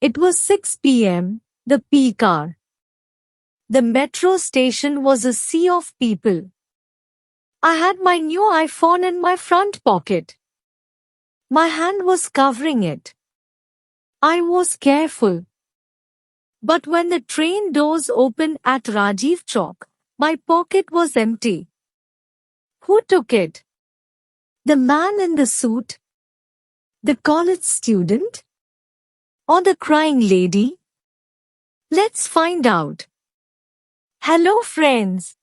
It was 6 p.m., the peak hour. The metro station was a sea of people. I had my new iPhone in my front pocket. My hand was covering it. I was careful. But when the train doors opened at Rajiv Chowk, my pocket was empty. Who took it? The man in the suit? The college student? Or the crying lady? Let's find out. Hello friends.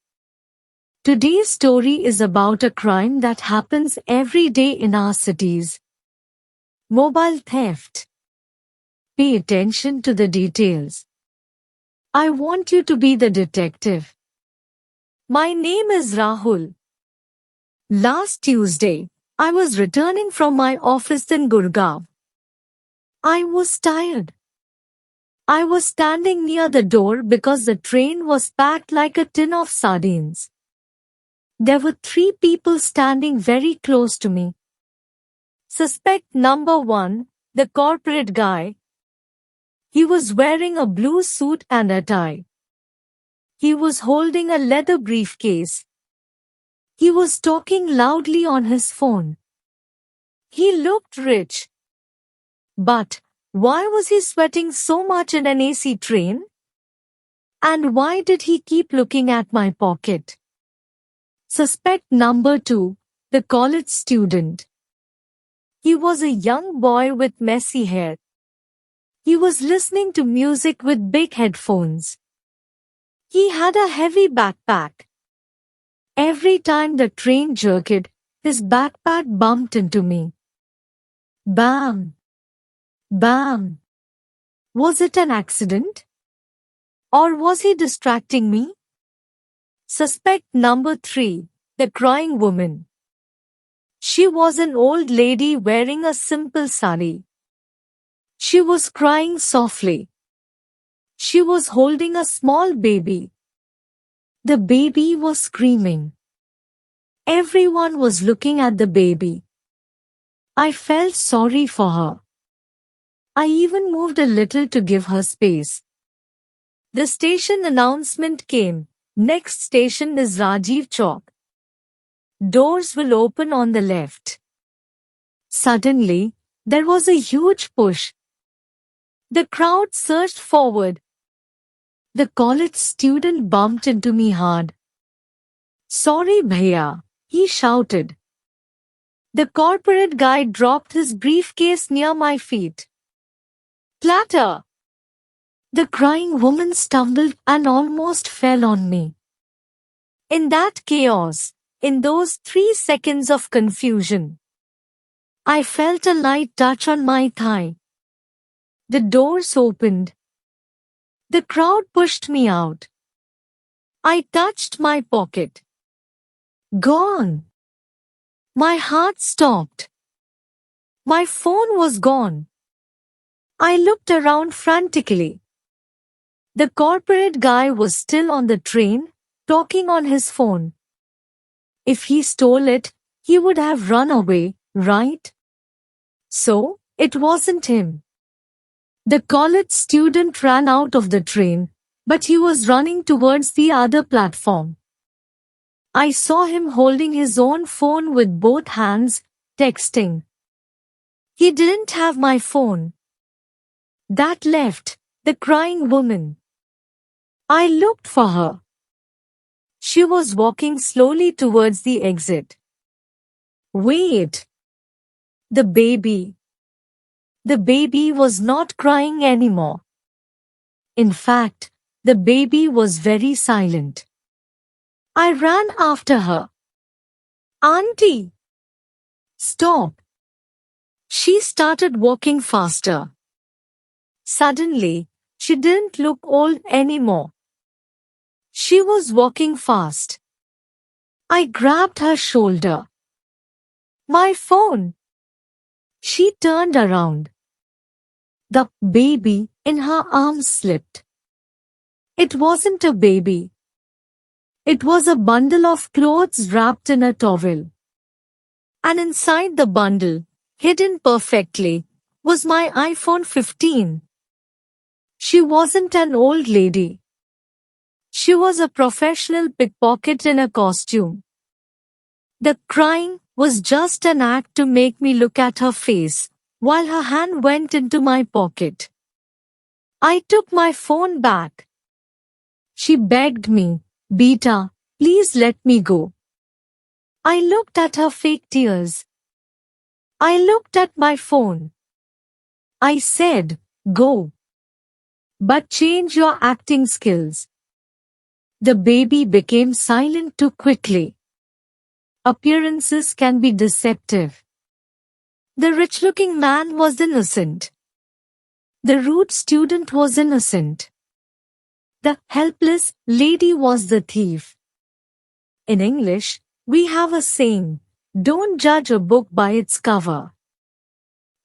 Today's story is about a crime that happens every day in our cities. Mobile theft. Pay attention to the details. I want you to be the detective. My name is Rahul. Last Tuesday, I was returning from my office in Gurgaon. I was tired. I was standing near the door because the train was packed like a tin of sardines. There were 3 people standing very close to me. Suspect number 1, the corporate guy. He was wearing a blue suit and a tie. He was holding a leather briefcase. He was talking loudly on his phone. He looked rich. But why was he sweating so much in an AC train? And why did he keep looking at my pocket? Suspect number 2, the college student. He was a young boy with messy hair. He was listening to music with big headphones. He had a heavy backpack. Every time the train jerked, his backpack bumped into me. Bam! Bam! Was it an accident? Or was he distracting me? Suspect number 3, the crying woman. She was an old lady wearing a simple sari. She was crying softly. She was holding a small baby. The baby was screaming. Everyone was looking at the baby. I felt sorry for her. I even moved a little to give her space. The station announcement came. Next station is Rajiv Chowk. Doors will open on the left. Suddenly, there was a huge push. The crowd surged forward. The college student bumped into me hard. Sorry, bhaiya, he shouted. The corporate guy dropped his briefcase near my feet. Clatter! The crying woman stumbled and almost fell on me. In that chaos, in those 3 seconds of confusion, I felt a light touch on my thigh. The doors opened. The crowd pushed me out. I touched my pocket. Gone. My heart stopped. My phone was gone. I looked around frantically. The corporate guy was still on the train, talking on his phone. If he stole it, he would have run away, right? So, it wasn't him. The college student ran out of the train, but he was running towards the other platform. I saw him holding his own phone with both hands, texting. He didn't have my phone. That left the crying woman. I looked for her. She was walking slowly towards the exit. Wait! The baby. The baby was not crying anymore. In fact, the baby was very silent. I ran after her. Auntie! Stop! She started walking faster. Suddenly, she didn't look old anymore. She was walking fast. I grabbed her shoulder. My phone! She turned around. The baby in her arms slipped. It wasn't a baby. It was a bundle of clothes wrapped in a towel. And inside the bundle, hidden perfectly, was my iPhone 15. She wasn't an old lady. She was a professional pickpocket in a costume. The crying was just an act to make me look at her face, while her hand went into my pocket. I took my phone back. She begged me, "Beta, please let me go." I looked at her fake tears. I looked at my phone. I said, "Go. But change your acting skills." The baby became silent too quickly. Appearances can be deceptive. The rich-looking man was innocent. The rude student was innocent. The helpless lady was the thief. In English, we have a saying, "Don't judge a book by its cover."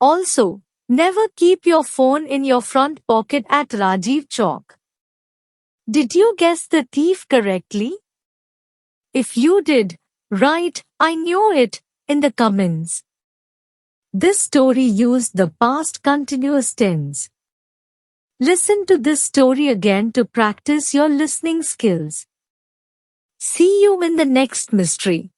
Also, never keep your phone in your front pocket at Rajiv Chowk. Did you guess the thief correctly? If you did, write "I knew it" in the comments. This story used the past continuous tense. Listen to this story again to practice your listening skills. See you in the next mystery.